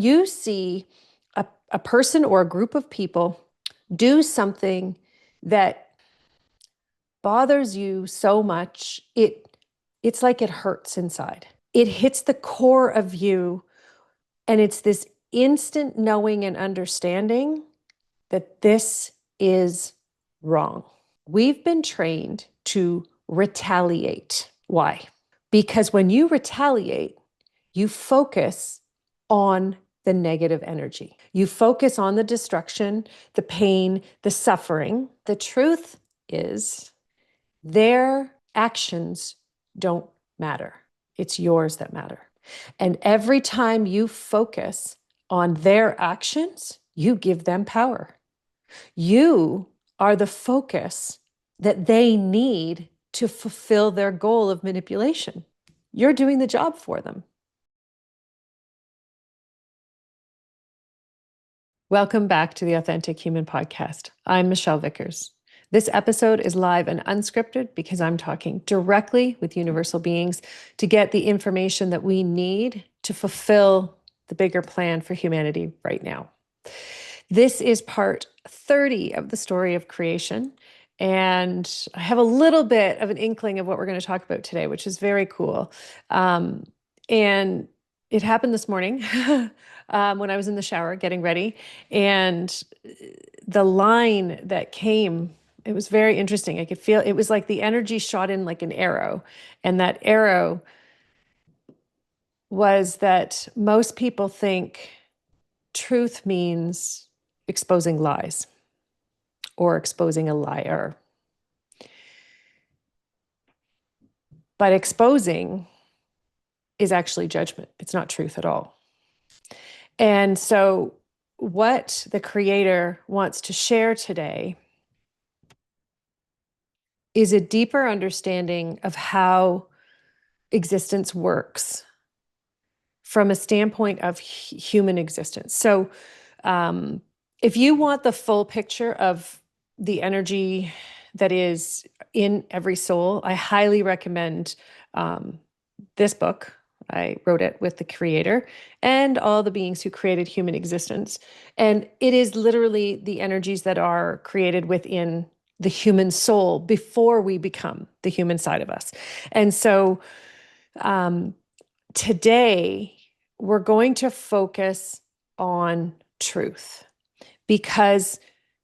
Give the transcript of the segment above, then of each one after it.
You see a person or a group of people do something that bothers you so much, it's like it hurts inside. It hits the core of you, and it's this instant knowing and understanding that this is wrong. We've been trained to retaliate. Why? Because when you retaliate, you focus on the negative energy. You focus on the destruction, the pain, the suffering. The truth is, their actions don't matter. It's yours that matter. And every time you focus on their actions, you give them power. You are the focus that they need to fulfill their goal of manipulation. You're doing the job for them. Welcome back to the Authentic Human Podcast. I'm Michelle Vickers. This episode is live and unscripted because I'm talking directly with universal beings to get the information that we need to fulfill the bigger plan for humanity right now. This is part 30 of the story of creation. And I have a little bit of an inkling of what we're going to talk about today, which is very cool. And it happened this morning when I was in the shower getting ready. And the line that came, it was very interesting. I could feel it was like the energy shot in like an arrow. And that arrow was that most people think truth means exposing lies or exposing a liar. But exposing is actually judgment. It's not truth at all. And so what the Creator wants to share today is a deeper understanding of how existence works from a standpoint of human existence. So if you want the full picture of the energy that is in every soul, I highly recommend this book. I wrote it with the Creator and all the beings who created human existence. And it is literally the energies that are created within the human soul before we become the human side of us. And so today, we're going to focus on truth, because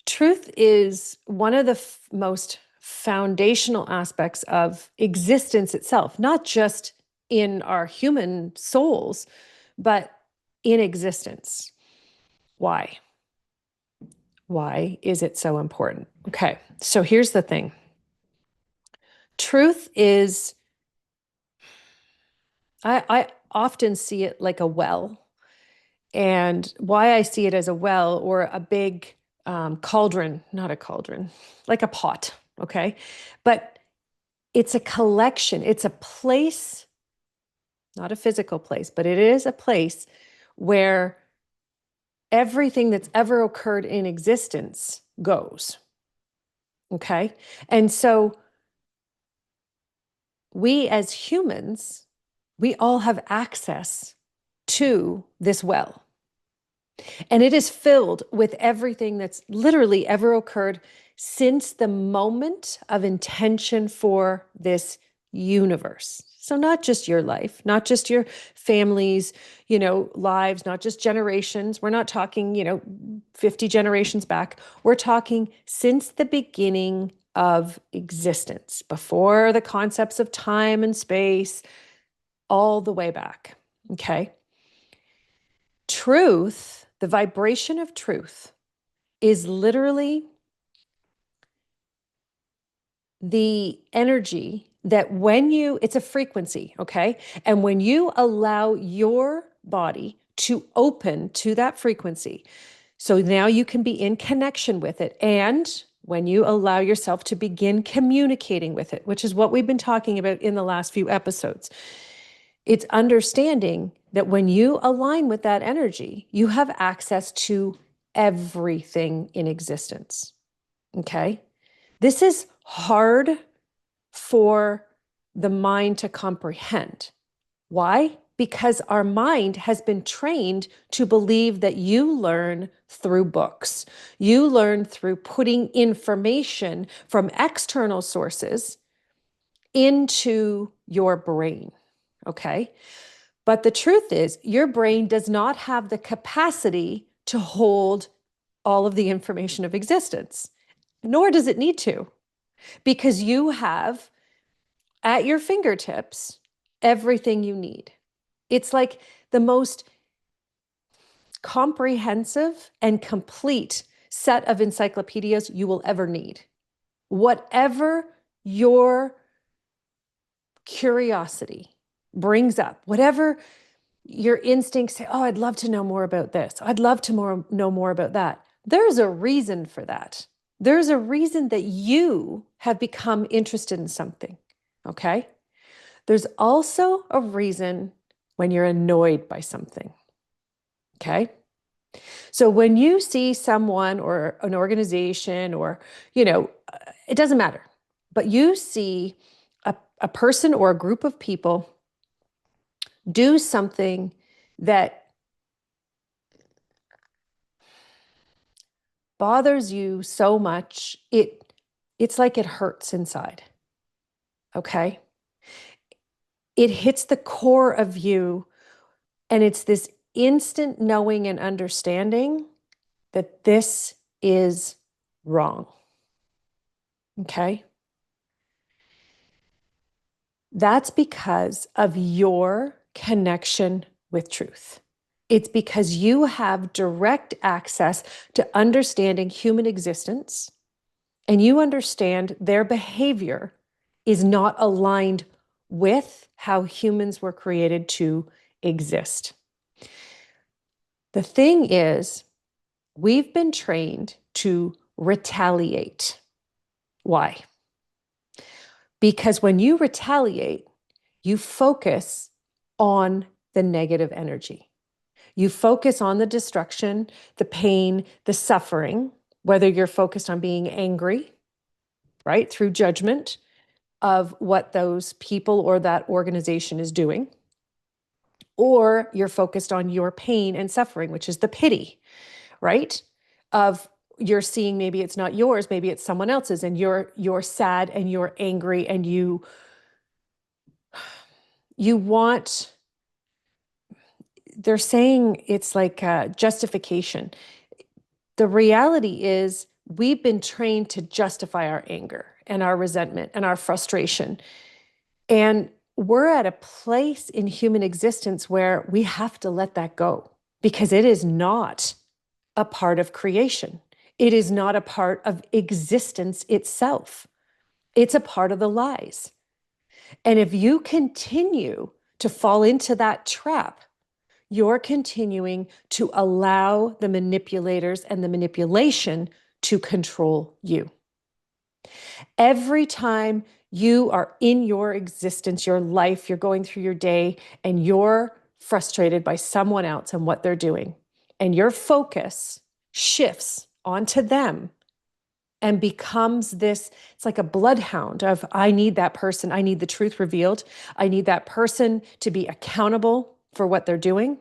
truth is one of the most foundational aspects of existence itself, not just in our human souls, but in existence. Why? Why is it so important? Okay, so here's the thing. Truth is, I often see it like a well. And why I see it as a well or a big cauldron, not a cauldron, like a pot, okay? But it's a collection, it's a place, not a physical place, but it is a place where everything that's ever occurred in existence goes, okay? And so we as humans, we all have access to this well. And it is filled with everything that's literally ever occurred since the moment of intention for this universe. So not just your life, not just your family's, lives, not just generations. We're not talking, 50 generations back. We're talking since the beginning of existence, before the concepts of time and space, all the way back. Okay. Truth, the vibration of truth, is literally the energy that it's a frequency, okay? And when you allow your body to open to that frequency, so now you can be in connection with it. And when you allow yourself to begin communicating with it, which is what we've been talking about in the last few episodes, it's understanding that when you align with that energy, you have access to everything in existence. Okay? This is hard for the mind to comprehend. Why? because our mind has been trained to believe that you learn through books. You learn through putting information from external sources into your brain. Okay. But the truth is, your brain does not have the capacity to hold all of the information of existence, nor does it need to, because you have at your fingertips everything you need. It's like the most comprehensive and complete set of encyclopedias you will ever need. Whatever your curiosity brings up, whatever your instincts say, oh, I'd love to know more about this. I'd love to know more about that. There's a reason for that. There's a reason that you have become interested in something. Okay. There's also a reason when you're annoyed by something. Okay. So when you see someone or an organization or, it doesn't matter, but you see a person or a group of people do something that bothers you so much, it's like it hurts inside. Okay? It hits the core of you, and it's this instant knowing and understanding that this is wrong. Okay? That's because of your connection with truth. It's because you have direct access to understanding human existence, and you understand their behavior is not aligned with how humans were created to exist. The thing is, we've been trained to retaliate. Why? Because when you retaliate, you focus on the negative energy. You focus on the destruction, the pain, the suffering, whether you're focused on being angry, right, through judgment of what those people or that organization is doing, or you're focused on your pain and suffering, which is the pity, right? Of you're seeing maybe it's not yours, maybe it's someone else's, and you're sad and you're angry and you want, they're saying it's like justification. The reality is we've been trained to justify our anger and our resentment and our frustration. And we're at a place in human existence where we have to let that go because it is not a part of creation. It is not a part of existence itself. It's a part of the lies. And if you continue to fall into that trap, you're continuing to allow the manipulators and the manipulation to control you. Every time you are in your existence, your life, you're going through your day, and you're frustrated by someone else and what they're doing, and your focus shifts onto them and becomes this, it's like a bloodhound of, I need that person. I need the truth revealed. I need that person to be accountable for what they're doing.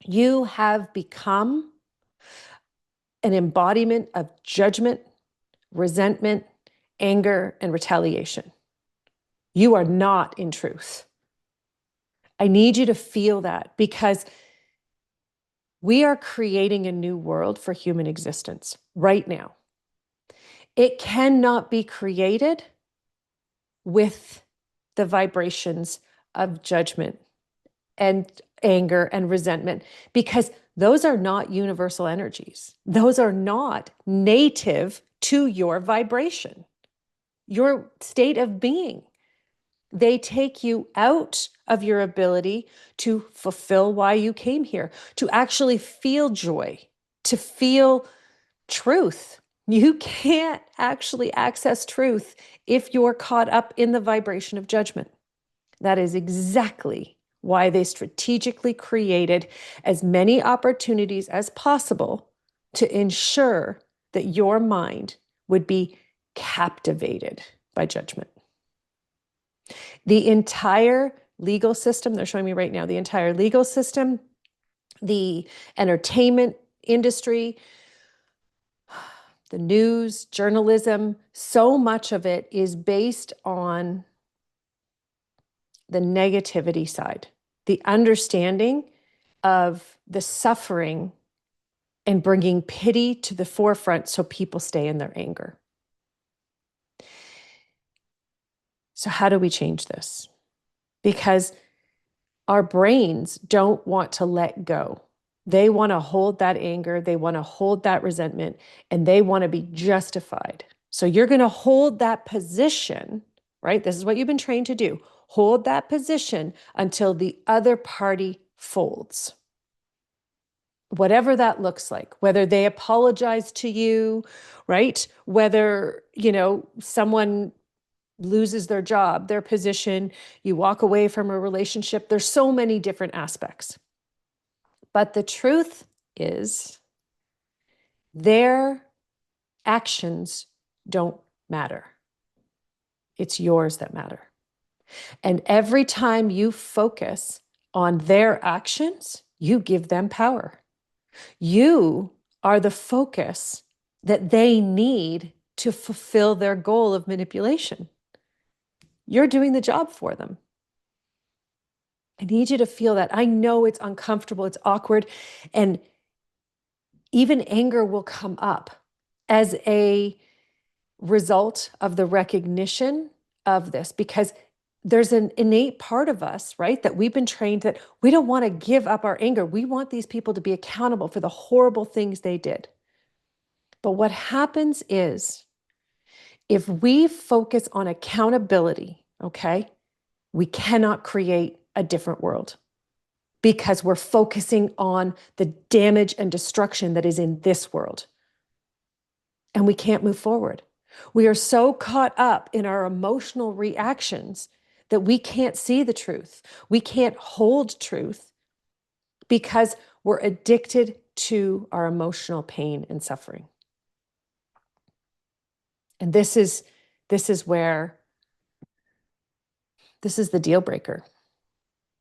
You have become an embodiment of judgment, resentment, anger, and retaliation. You are not in truth. I need you to feel that because we are creating a new world for human existence right now. It cannot be created with the vibrations of judgment and anger and resentment because those are not universal energies. Those are not native to your vibration, your state of being. They take you out of your ability to fulfill why you came here, to actually feel joy, to feel truth. You can't actually access truth if you're caught up in the vibration of judgment. That is exactly why they strategically created as many opportunities as possible to ensure that your mind would be captivated by judgment. The entire legal system. They're showing me right now the entire legal system, the entertainment industry, the news, journalism. So much of it is based on the negativity side, the understanding of the suffering and bringing pity to the forefront so people stay in their anger. So how do we change this? Because our brains don't want to let go. They want to hold that anger, they want to hold that resentment, and they want to be justified. So you're going to hold that position, right? This is what you've been trained to do. Hold that position until the other party folds. Whatever that looks like, whether they apologize to you, right? Whether, someone loses their job, their position, you walk away from a relationship. There's so many different aspects. But the truth is, their actions don't matter. It's yours that matter. And every time you focus on their actions, you give them power. You are the focus that they need to fulfill their goal of manipulation. You're doing the job for them. I need you to feel that. I know it's uncomfortable, it's awkward, and even anger will come up as a result of the recognition of this, because there's an innate part of us, right, that we've been trained that we don't want to give up our anger. We want these people to be accountable for the horrible things they did. But what happens is, if we focus on accountability, okay, we cannot create a different world because we're focusing on the damage and destruction that is in this world. And we can't move forward. We are so caught up in our emotional reactions that we can't see the truth. We can't hold truth because we're addicted to our emotional pain and suffering. And this is where this is the deal breaker.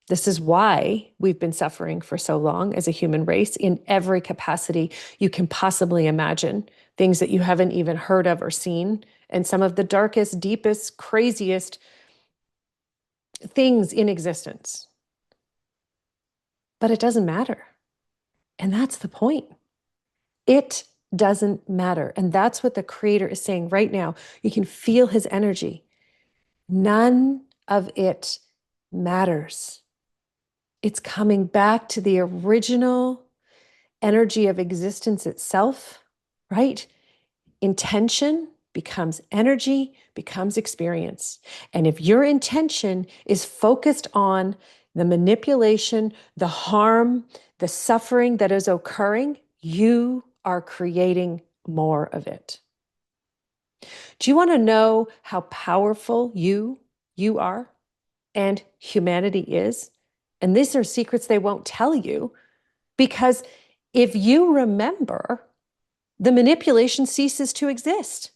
This is why we've been suffering for so long as a human race in every capacity you can possibly imagine, things that you haven't even heard of or seen, and some of the darkest, deepest, craziest things in existence. But it doesn't matter. And that's the point. It doesn't matter. And that's what the Creator is saying right now. You can feel his energy. None of it matters. It's coming back to the original energy of existence itself, right? Intention becomes energy, becomes experience. And if your intention is focused on the manipulation, the harm, the suffering that is occurring, you are creating more of it. Do you want to know how powerful you are and humanity is? And these are secrets they won't tell you, because if you remember, the manipulation ceases to exist.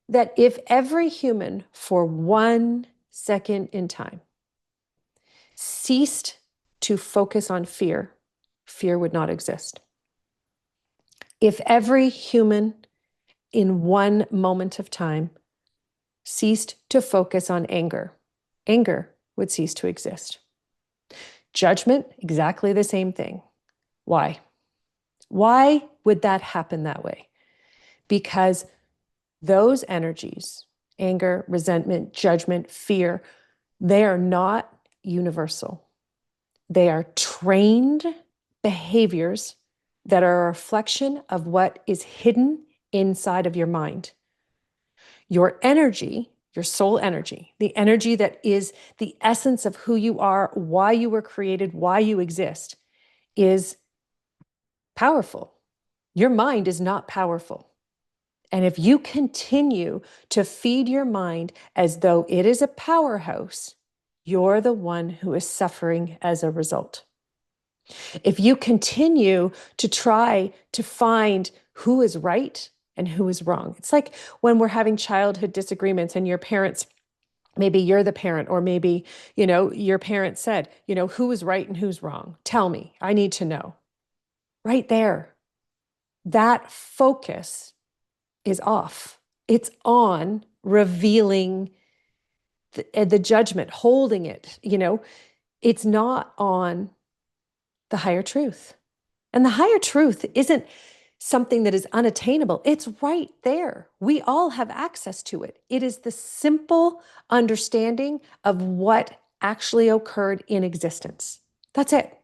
That if every human for 1 second in time ceased to focus on fear, fear would not exist. If every human in 1 moment of time ceased to focus on anger, anger would cease to exist. Judgment, exactly the same thing. Why? Why would that happen that way? Because those energies, anger, resentment, judgment, fear, they are not universal. They are trained behaviors that are a reflection of what is hidden inside of your mind. Your energy, your soul energy, the energy that is the essence of who you are, why you were created, why you exist, is powerful. Your mind is not powerful. And if you continue to feed your mind as though it is a powerhouse, you're the one who is suffering as a result. If you continue to try to find who is right and who is wrong, it's like when we're having childhood disagreements and your parents Maybe you're the parent, or maybe, your parent said, who is right and who's wrong? Tell me, I need to know. Right there, that focus is off. It's on revealing the judgment, holding it, it's not on the higher truth. And the higher truth isn't something that is unattainable. It's right there. We all have access to it. It is the simple understanding of what actually occurred in existence. That's it.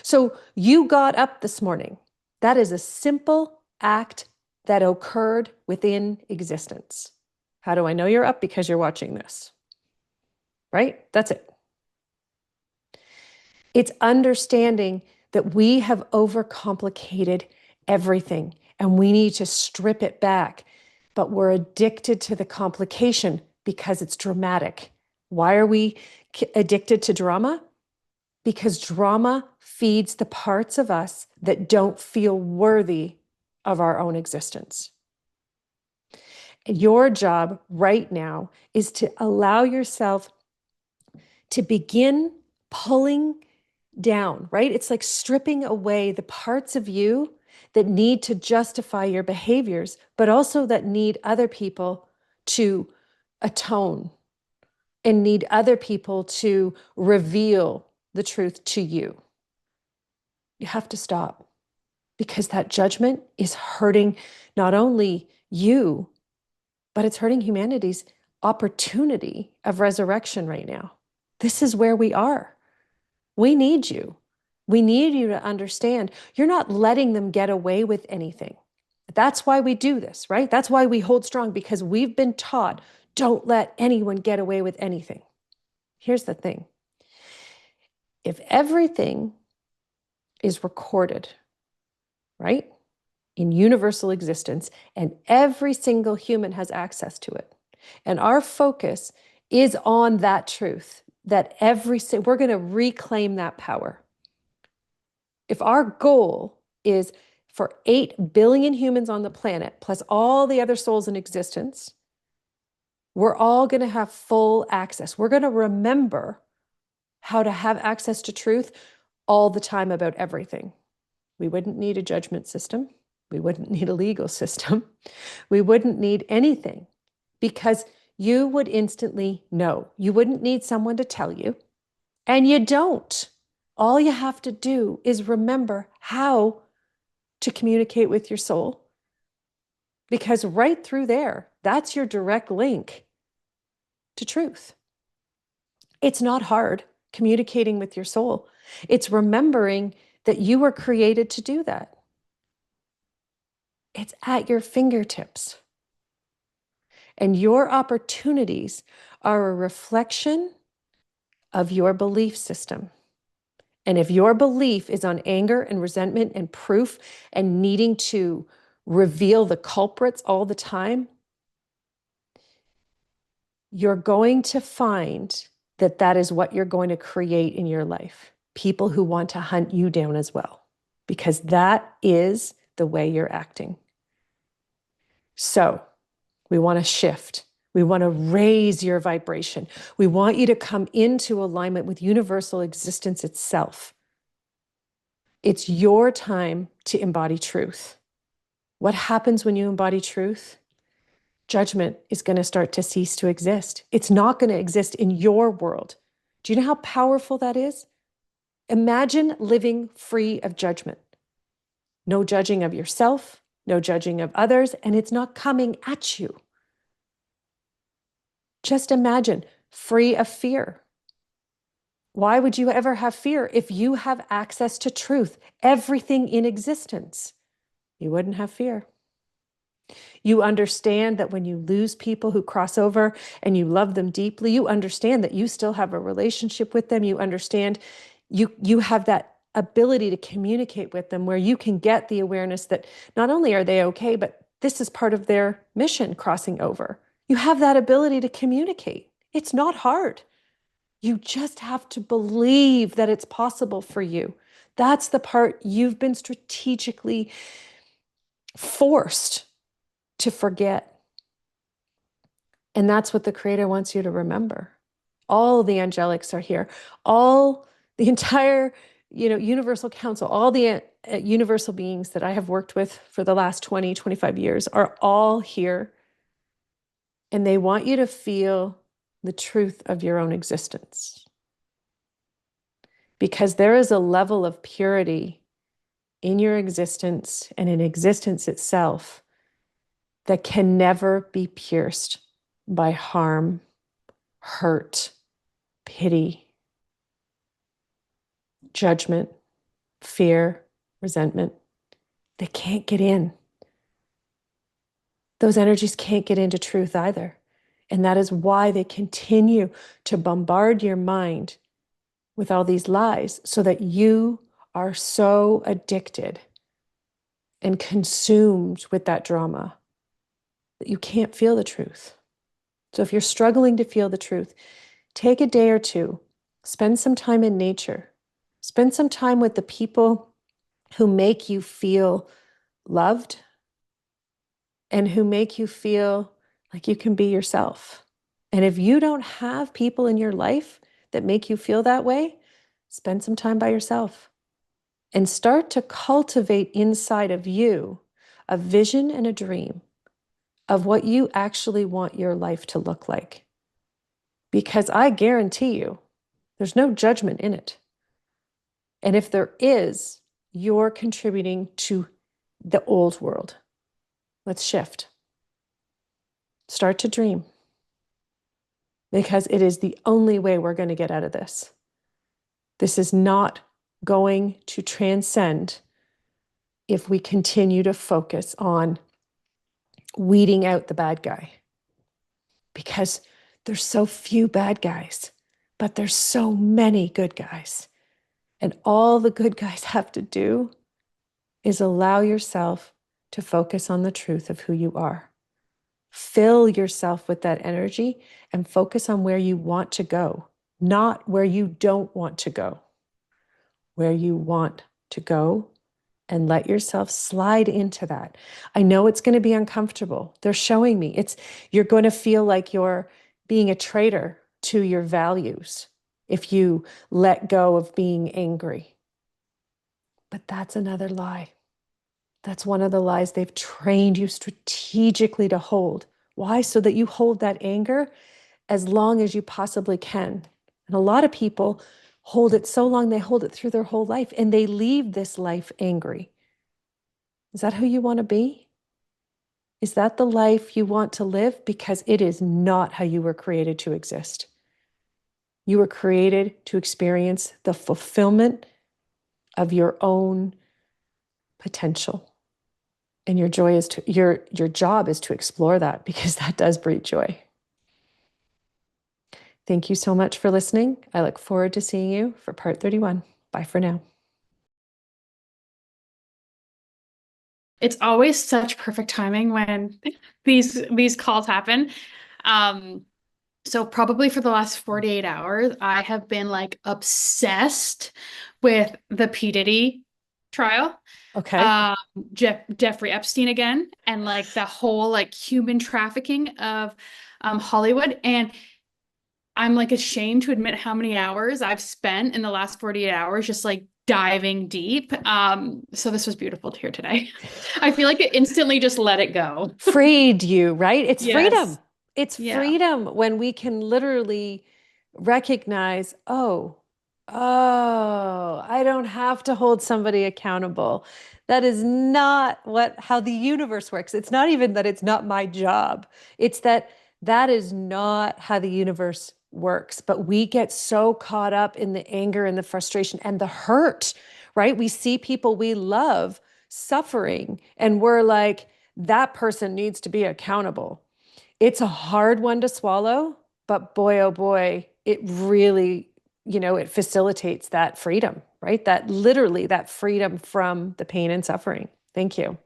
So you got up this morning. That is a simple act that occurred within existence. How do I know you're up? Because you're watching this, right? That's it. It's understanding that we have overcomplicated everything and we need to strip it back. But we're addicted to the complication because it's dramatic. Why are we addicted to drama? Because drama feeds the parts of us that don't feel worthy of our own existence. Your job right now is to allow yourself to begin pulling down, right? It's like stripping away the parts of you that need to justify your behaviors, but also that need other people to atone and need other people to reveal the truth to you. You have to stop, because that judgment is hurting not only you, but it's hurting humanity's opportunity of resurrection right now. This is where we are. We need you. We need you to understand you're not letting them get away with anything. That's why we do this, right? That's why we hold strong, because we've been taught, don't let anyone get away with anything. Here's the thing. If everything is recorded, right, in universal existence, and every single human has access to it, and our focus is on that truth, that we're going to reclaim that power. If our goal is for 8 billion humans on the planet, plus all the other souls in existence, we're all going to have full access. We're going to remember how to have access to truth all the time about everything. We wouldn't need a judgment system. We wouldn't need a legal system. We wouldn't need anything, because you would instantly know. You wouldn't need someone to tell you, and you don't. All you have to do is remember how to communicate with your soul, because right through there, that's your direct link to truth. It's not hard communicating with your soul. It's remembering that you were created to do that. It's at your fingertips. And your opportunities are a reflection of your belief system. And if your belief is on anger and resentment and proof and needing to reveal the culprits all the time, you're going to find that that is what you're going to create in your life. People who want to hunt you down as well, because that is the way you're acting. So we want to shift. We want to raise your vibration. We want you to come into alignment with universal existence itself. It's your time to embody truth. What happens when you embody truth? Judgment is going to start to cease to exist. It's not going to exist in your world. Do you know how powerful that is? Imagine living free of judgment. No judging of yourself, no judging of others, and it's not coming at you. Just imagine free of fear. Why would you ever have fear if you have access to truth, everything in existence? You wouldn't have fear. You understand that when you lose people who cross over and you love them deeply, you understand that you still have a relationship with them. You understand you have that ability to communicate with them, where you can get the awareness that not only are they okay, but this is part of their mission crossing over. You have that ability to communicate. It's not hard. You just have to believe that it's possible for you. That's the part you've been strategically forced to forget. And that's what the Creator wants you to remember. All the angelics are here. All the entire, universal council, all the universal beings that I have worked with for the last 20, 25 years are all here. And they want you to feel the truth of your own existence. Because there is a level of purity in your existence and in existence itself that can never be pierced by harm, hurt, pity, judgment, fear, resentment. They can't get in. Those energies can't get into truth either. And that is why they continue to bombard your mind with all these lies, so that you are so addicted and consumed with that drama that you can't feel the truth. So if you're struggling to feel the truth, take a day or two, spend some time in nature, spend some time with the people who make you feel loved and who make you feel like you can be yourself. And if you don't have people in your life that make you feel that way, spend some time by yourself and start to cultivate inside of you a vision and a dream of what you actually want your life to look like. Because I guarantee you, there's no judgment in it. And if there is, you're contributing to the old world. Let's shift. Start to dream. Because it is the only way we're going to get out of this. This is not going to transcend if we continue to focus on weeding out the bad guy. Because there's so few bad guys, but there's so many good guys. And all the good guys have to do is allow yourself to focus on the truth of who you are. Fill yourself with that energy and focus on where you want to go, not where you don't want to go. Where you want to go, and let yourself slide into that. I know it's going to be uncomfortable. They're showing me you're going to feel like you're being a traitor to your values if you let go of being angry. But that's another lie. That's one of the lies they've trained you strategically to hold. Why? So that you hold that anger as long as you possibly can. And a lot of people hold it so long, they hold it through their whole life, and they leave this life angry. Is that who you want to be? Is that the life you want to live? Because it is not how you were created to exist. You were created to experience the fulfillment of your own potential. And your job is to explore that, because that does breed joy. Thank you so much for listening. I look forward to seeing you for part 31. Bye for now. It's always such perfect timing when these calls happen. So probably for the last 48 hours, I have been like obsessed with the P. Diddy trial. Okay. Jeffrey Epstein again, and like the whole like human trafficking of Hollywood. And I'm like ashamed to admit how many hours I've spent in the last 48 hours just like diving deep. So this was beautiful to hear today. I feel like it instantly just let it go. Freed you, right? It's freedom. Yes. It's Yeah. freedom when we can literally recognize, I don't have to hold somebody accountable. That is not how the universe works. It's not even that it's not my job. It's that is not how the universe works. But we get so caught up in the anger and the frustration and the hurt, right? We see people we love suffering, and we're like, that person needs to be accountable. It's a hard one to swallow, but boy, oh boy, it really, it facilitates that freedom, right? That freedom from the pain and suffering. Thank you.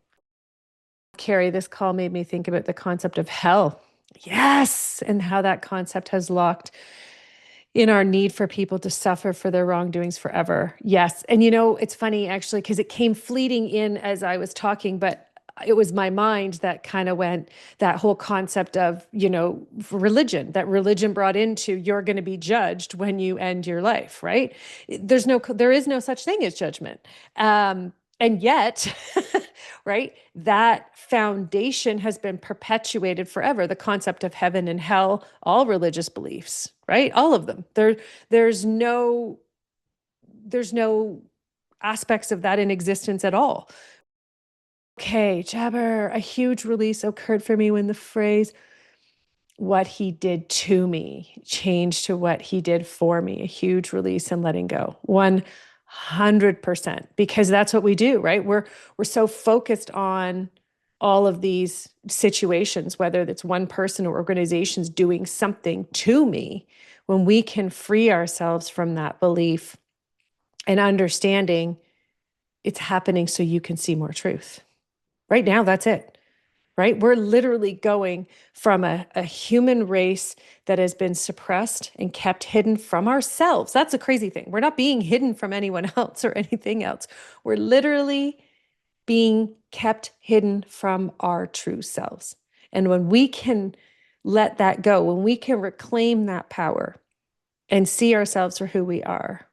Carrie, this call made me think about the concept of hell. Yes. And how that concept has locked in our need for people to suffer for their wrongdoings forever. Yes. And it's funny actually, because it came fleeting in as I was talking, but it was my mind that kind of went, that whole concept of, religion, that religion brought into, you're going to be judged when you end your life, right? There is no such thing as judgment. And yet, right, that foundation has been perpetuated forever. The concept of heaven and hell, all religious beliefs, right? All of them. There's no aspects of that in existence at all. Okay, Jabber, a huge release occurred for me when the phrase, what he did to me, changed to what he did for me. A huge release and letting go. 100%, because that's what we do, right? We're so focused on all of these situations, whether it's one person or organizations doing something to me, when we can free ourselves from that belief and understanding it's happening so you can see more truth. Right now, that's it, right? We're literally going from a human race that has been suppressed and kept hidden from ourselves. That's a crazy thing. We're not being hidden from anyone else or anything else. We're literally being kept hidden from our true selves. And when we can let that go, when we can reclaim that power and see ourselves for who we are,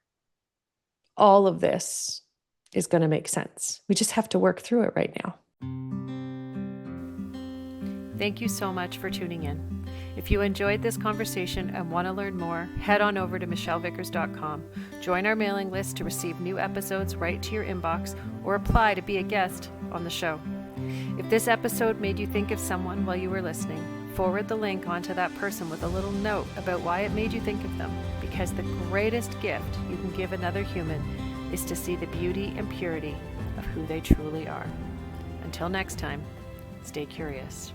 all of this is going to make sense. We just have to work through it right now. Thank you so much for tuning in. If you enjoyed this conversation and want to learn more, head on over to michellevickers.com. Join our mailing list to receive new episodes right to your inbox, or apply to be a guest on the show. If this episode made you think of someone while you were listening, forward the link onto that person with a little note about why it made you think of them, because the greatest gift you can give another human is to see the beauty and purity of who they truly are. Until next time, stay curious.